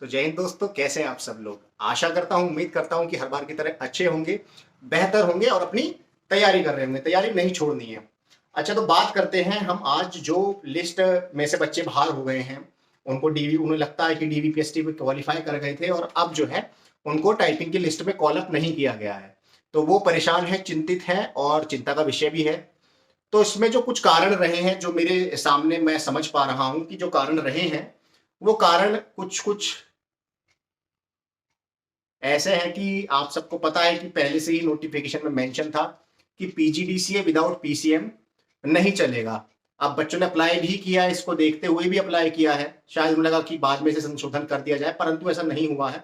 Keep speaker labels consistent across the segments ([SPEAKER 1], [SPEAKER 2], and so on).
[SPEAKER 1] तो जय हिंद दोस्तों, कैसे हैं आप सब लोग। आशा करता हूं, उम्मीद करता हूं कि हर बार की तरह अच्छे होंगे, बेहतर होंगे और अपनी तैयारी कर रहे होंगे। तैयारी नहीं छोड़नी है। अच्छा, तो बात करते हैं हम आज जो लिस्ट में से बच्चे बाहर हो गए हैं, उनको डीवी उन्हें लगता है कि डीवीपीएसटी में क्वालिफाई कर गए थे और अब जो है उनको टाइपिंग की लिस्ट में कॉल अप नहीं किया गया है। तो वो परेशान है, चिंतित है और चिंता का विषय भी है। तो इसमें जो कुछ कारण रहे हैं, जो मेरे सामने मैं समझ पा रहा हूं कि जो कारण रहे हैं, वो कारण कुछ कुछ ऐसे है कि आप सबको पता है कि पहले से ही नोटिफिकेशन में मेंशन था कि पीजीडीसीए विदाउट पीसीएम नहीं चलेगा। अब बच्चों ने अप्लाई भी किया है, इसको देखते हुए भी अप्लाई किया है। शायद उन्हें लगा कि बाद में से संशोधन कर दिया जाए, परंतु ऐसा नहीं हुआ है।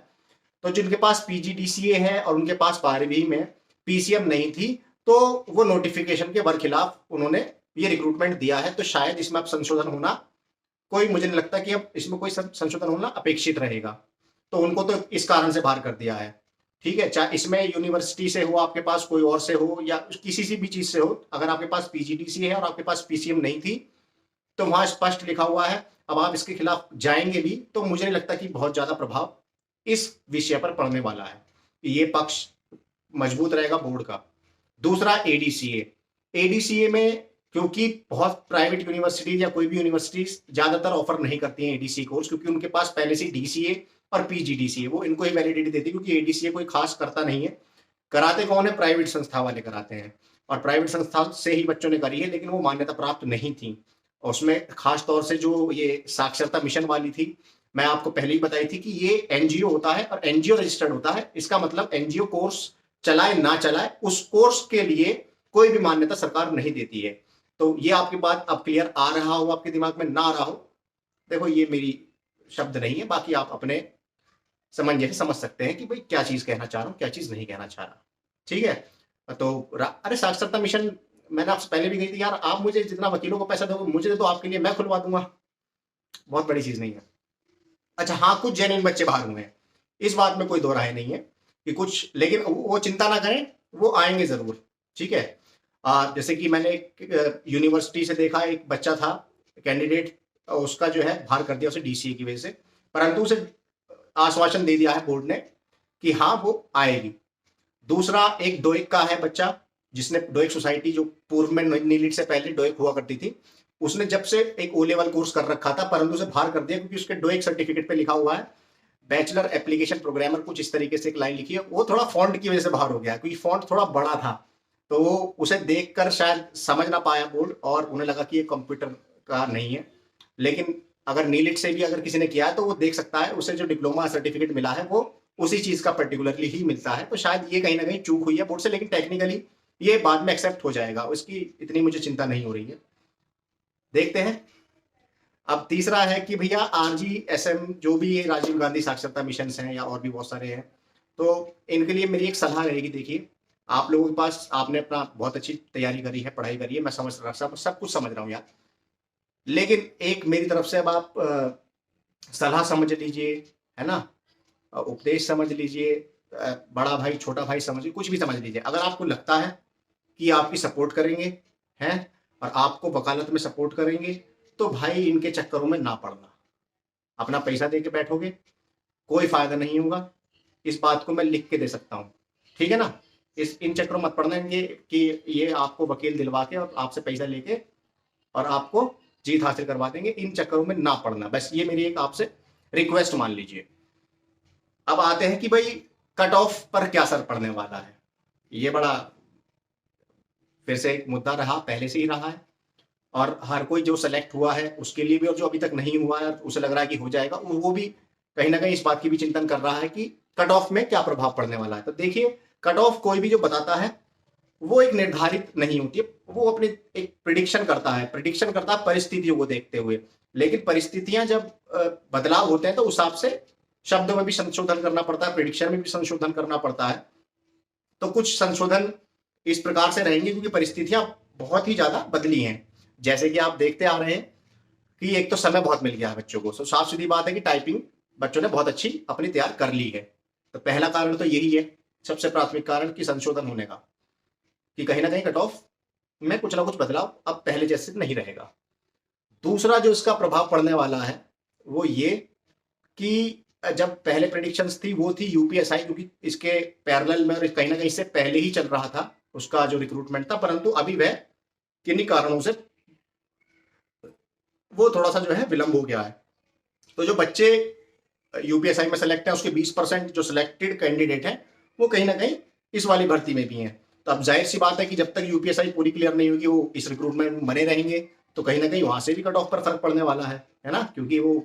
[SPEAKER 1] तो जिनके पास पीजीडीसीए है और उनके पास 12वीं में पीसीएम नहीं थी, तो वो नोटिफिकेशन के बरखिलाफ उन्होंने ये रिक्रूटमेंट दिया है। तो शायद इसमें अब संशोधन होना, कोई मुझे नहीं लगता कि अब इसमें कोई संशोधन होना अपेक्षित रहेगा। तो उनको तो इस कारण से बाहर कर दिया है। ठीक है, चाहे इसमें यूनिवर्सिटी से हो, आपके पास कोई और से हो, या किसी सी भी चीज से हो, अगर आपके पास पीजीडीसी है और आपके पास पीसीएम नहीं थी, तो वहां स्पष्ट लिखा हुआ है। अब आप इसके खिलाफ जाएंगे भी तो मुझे नहीं लगता कि बहुत ज्यादा प्रभाव इस विषय पर पड़ने वाला है। ये पक्ष मजबूत रहेगा बोर्ड का। दूसरा, एडीसीए। एडीसीए में क्योंकि बहुत प्राइवेट यूनिवर्सिटीज या कोई भी यूनिवर्सिटीज ज्यादातर ऑफर नहीं करती हैं एडीसी कोर्स, क्योंकि उनके पास पहले से डीसीए और पीजीडीसीए, वो इनको ही वैलिडिटी देती है, क्योंकि एडीसीए कोई खास करता नहीं है। कराते कौन है? प्राइवेट संस्था वाले कराते हैं, और प्राइवेट संस्था से ही बच्चों ने करी है, लेकिन वो मान्यता प्राप्त नहीं थी। और उसमें खास तौर से जो ये साक्षरता मिशन वाली थी, मैं आपको पहले ही बताई थी कि ये एनजीओ होता है और एनजीओ रजिस्टर्ड होता है। इसका मतलब एनजीओ कोर्स चलाए ना चलाए, उस कोर्स के लिए कोई भी मान्यता सरकार नहीं देती है। तो ये आपकी बात अब क्लियर आ रहा हो, आपके दिमाग में ना आ रहा हो, देखो ये मेरी शब्द नहीं है, बाकी आप अपने समंजस से समझ सकते हैं कि भाई क्या चीज कहना चाह रहा हूँ, क्या चीज नहीं कहना चाह रहा। ठीक है। तो अरे साक्षरता मिशन, मैंने आपसे पहले भी कही थी यार, आप मुझे जितना वकीलों को पैसा दोगे मुझे दे दो, आपके लिए मैं खुलवा दूंगा। बहुत बड़ी चीज नहीं है। अच्छा हाँ, कुछ जेन्युइन बच्चे बाहर हुए हैं, इस बात में कोई दो राय नहीं है कि कुछ, लेकिन वो चिंता ना करें, वो आएंगे जरूर। ठीक है। जैसे कि मैंने एक यूनिवर्सिटी से देखा, एक बच्चा था कैंडिडेट, उसका जो है बाहर कर दिया उसे डीसीए की वजह से, परंतु उसे आश्वासन दे दिया है बोर्ड ने कि हाँ वो आएगी। दूसरा, एक डोइक का है बच्चा, जिसने डोइक सोसाइटी, जो पूर्व में नीलिट से पहले डोइक हुआ करती थी, उसने जब से एक ओ लेवल कोर्स कर रखा था, परंतु उसे बाहर कर दिया क्योंकि उसके डोइक सर्टिफिकेट पे लिखा हुआ है बैचलर एप्लीकेशन प्रोग्रामर, कुछ इस तरीके से एक लाइन लिखी है। वो थोड़ा फॉन्ट की वजह से बाहर हो गया क्योंकि फॉन्ट थोड़ा बड़ा था, तो वो उसे देखकर शायद समझ ना पाया बोर्ड, और उन्हें लगा कि ये कंप्यूटर का नहीं है। लेकिन अगर नीलिट से भी अगर किसी ने किया है तो वो देख सकता है, उसे जो डिप्लोमा सर्टिफिकेट मिला है वो उसी चीज का पर्टिकुलरली ही मिलता है। तो शायद ये कहीं ना कहीं चूक हुई है बोर्ड से, लेकिन टेक्निकली ये बाद में एक्सेप्ट हो जाएगा, उसकी इतनी मुझे चिंता नहीं हो रही है। देखते हैं। अब तीसरा है कि भैया आरजीएसएम, जो भी ये राजीव गांधी साक्षरता मिशन हैं या और भी बहुत सारे हैं, तो इनके लिए मेरी एक सलाह रहेगी। देखिए, आप लोगों के पास, आपने अपना बहुत अच्छी तैयारी करी है, पढ़ाई करी है, मैं समझ रहा, सब कुछ समझ रहा हूँ यार, लेकिन एक मेरी तरफ से अब आप सलाह समझ लीजिए, है ना, उपदेश समझ लीजिए, बड़ा भाई छोटा भाई समझिए, कुछ भी समझ लीजिए। अगर आपको लगता है कि आपकी सपोर्ट करेंगे, हैं, और आपको वकालत में सपोर्ट करेंगे, तो भाई इनके चक्करों में ना पड़ना। अपना पैसा दे के बैठोगे, कोई फायदा नहीं होगा। इस बात को मैं लिख के दे सकता हूँ। ठीक है ना। इन चक्करों मत पड़ना इनके कि ये आपको वकील दिलवा के और आपसे पैसा लेके और आपको जीत हासिल करवा देंगे, इन चक्करों में ना पड़ना। बस ये मेरी एक आपसे रिक्वेस्ट मान लीजिए। अब आते हैं कि भाई कट ऑफ पर क्या असर पड़ने वाला है। ये बड़ा फिर से एक मुद्दा रहा, पहले से ही रहा है, और हर कोई जो सेलेक्ट हुआ है उसके लिए भी, और जो अभी तक नहीं हुआ है उसे लग रहा है कि हो जाएगा, वो भी कहीं ना कहीं इस बात की भी चिंतन कर रहा है कि कट ऑफ में क्या प्रभाव पड़ने वाला है। तो देखिए, कट ऑफ कोई भी जो बताता है वो एक निर्धारित नहीं होती है, वो अपनी एक प्रिडिक्शन करता है परिस्थितियों को देखते हुए। लेकिन परिस्थितियां जब बदलाव होते हैं तो उस हिसाब से शब्दों में भी संशोधन करना पड़ता है, प्रिडिक्शन में भी संशोधन करना पड़ता है। तो कुछ संशोधन इस प्रकार से रहेंगे क्योंकि परिस्थितियां बहुत ही ज्यादा बदली हैं। जैसे कि आप देखते आ रहे हैं कि एक तो समय बहुत मिल गया है बच्चों को, तो साफ सीधी बात है कि टाइपिंग बच्चों ने बहुत अच्छी अपनी तैयार कर ली है। तो पहला कारण तो यही है, सबसे प्राथमिक कारण कि संशोधन होने का, कि कहीं ना कहीं कट ऑफ में कुछ ना कुछ बदलाव अब पहले जैसे नहीं रहेगा। दूसरा जो इसका प्रभाव पड़ने वाला है वो ये कि जब पहले प्रेडिक्शंस थी वो थी यूपीएसआई, क्योंकि इसके पैरेलल में और कहीं ना कहीं से पहले ही चल रहा था उसका जो रिक्रूटमेंट था, परंतु अभी वह किन्हीं कारणों से वो थोड़ा सा जो है विलंब हो गया है। तो जो बच्चे यूपीएसआई में सेलेक्ट है उसके 20% जो सिलेक्टेड कैंडिडेट हैं वो कहीं ना कहीं इस वाली भर्ती में भी हैं। तो अब जाहिर सी बात है कि जब तक यूपीएसआई पूरी क्लियर नहीं होगी वो इस रिक्रूटमेंट में बने रहेंगे, तो कहीं ना कहीं वहां से भी कट ऑफ पर फर्क पड़ने वाला है ना, क्योंकि वो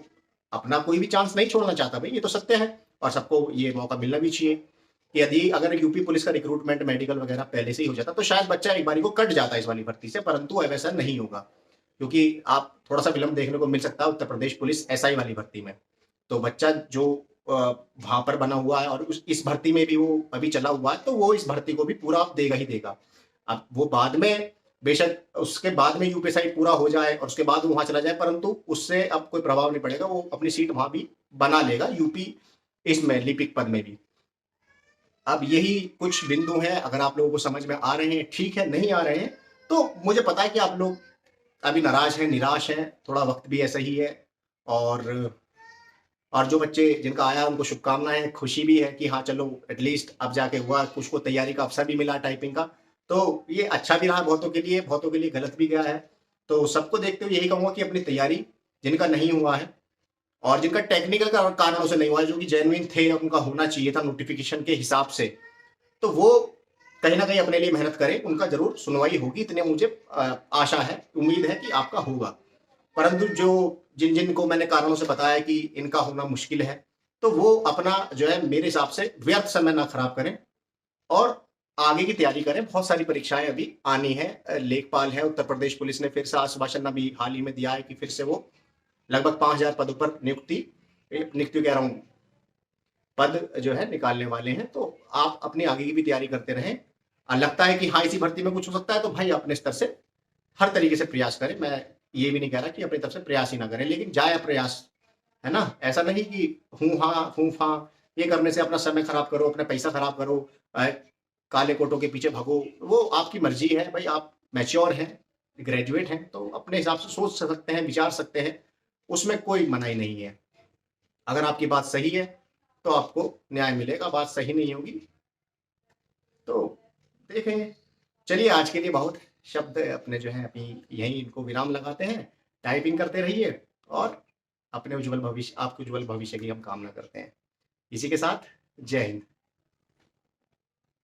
[SPEAKER 1] अपना कोई भी चांस नहीं छोड़ना चाहता भाई, ये तो सत्य है और सबको ये मौका मिलना भी चाहिए कि यदि अगर यूपी पुलिस का रिक्रूटमेंट मेडिकल वगैरह पहले से ही हो जाता तो शायद बच्चा एक बारी को कट जाता है इस वाली भर्ती से, परंतु अब ऐसा नहीं होगा, क्योंकि आप थोड़ा सा विलंब देखने को मिल सकता है उत्तर प्रदेश पुलिस एसआई वाली भर्ती में। तो बच्चा जो वहां पर बना हुआ है और इस भर्ती में भी वो अभी चला हुआ है, तो वो इस भर्ती को भी पूरा देगा ही देगा। अब वो बाद में बेशक उसके बाद में यूपीएसआई पूरा हो जाए और उसके बाद वो वहां चला जाए, परंतु उससे अब कोई प्रभाव नहीं पड़ेगा, वो अपनी सीट वहां भी बना लेगा यूपी इसमें लिपिक पद में भी। अब यही कुछ बिंदु हैं, अगर आप लोगों को समझ में आ रहे हैं ठीक है, नहीं आ रहे हैं तो मुझे पता है कि आप लोग अभी नाराज हैं, निराश हैं, थोड़ा वक्त भी ऐसा ही है। और जो बच्चे जिनका आया उनको शुभकामनाएं, खुशी भी है कि हाँ चलो एटलीस्ट अब जाके हुआ, कुछ को तैयारी का अवसर भी मिला टाइपिंग का, तो ये अच्छा भी रहा बहुतों के लिए गलत भी गया है। तो सबको देखते हुए यही कहूँगा कि अपनी तैयारी, जिनका नहीं हुआ है और जिनका टेक्निकल कारणों से नहीं हुआ है, जो कि जेन्युइन थे उनका होना चाहिए था नोटिफिकेशन के हिसाब से, तो वो कहीं ना कहीं अपने लिए मेहनत करें, उनका जरूर सुनवाई होगी, इतने मुझे आशा है, उम्मीद है कि आपका होगा। परंतु जो जिन जिन को मैंने कारणों से बताया कि इनका होना मुश्किल है, तो वो अपना जो है मेरे हिसाब से व्यर्थ समय ना खराब करें और आगे की तैयारी करें। बहुत सारी परीक्षाएं अभी आनी है, लेखपाल है, उत्तर प्रदेश पुलिस ने फिर से आश्वासन अभी हाल ही में दिया है कि फिर से वो लगभग 5000 पदों पर नियुक्ति कह रहा हूँ, पद जो है निकालने वाले हैं। तो आप अपनी आगे की भी तैयारी करते रहें। लगता है कि हाँ इसी भर्ती में कुछ हो सकता है, तो भाई अपने स्तर से हर तरीके से प्रयास करें। मैं ये भी नहीं कह रहा कि अपनी तरफ से प्रयास ही ना करें, लेकिन जाए प्रयास, है ना। ऐसा नहीं कि हूँ फा ये करने से अपना समय खराब करो, अपना पैसा खराब करो, काले कोटों के पीछे भगो, वो आपकी मर्जी है भाई। आप मैच्योर हैं, ग्रेजुएट हैं, तो अपने हिसाब से सोच सकते हैं, विचार सकते हैं, उसमें कोई मनाही नहीं है। अगर आपकी बात सही है तो आपको न्याय मिलेगा, बात सही नहीं होगी तो देखेंगे। चलिए आज के लिए बहुत शब्द अपने जो है अभी यहीं इनको विराम लगाते हैं। टाइपिंग करते रहिए और अपने उज्जवल भविष्य, आपके उज्जवल भविष्य की हम कामना करते हैं। इसी के साथ जय हिंद।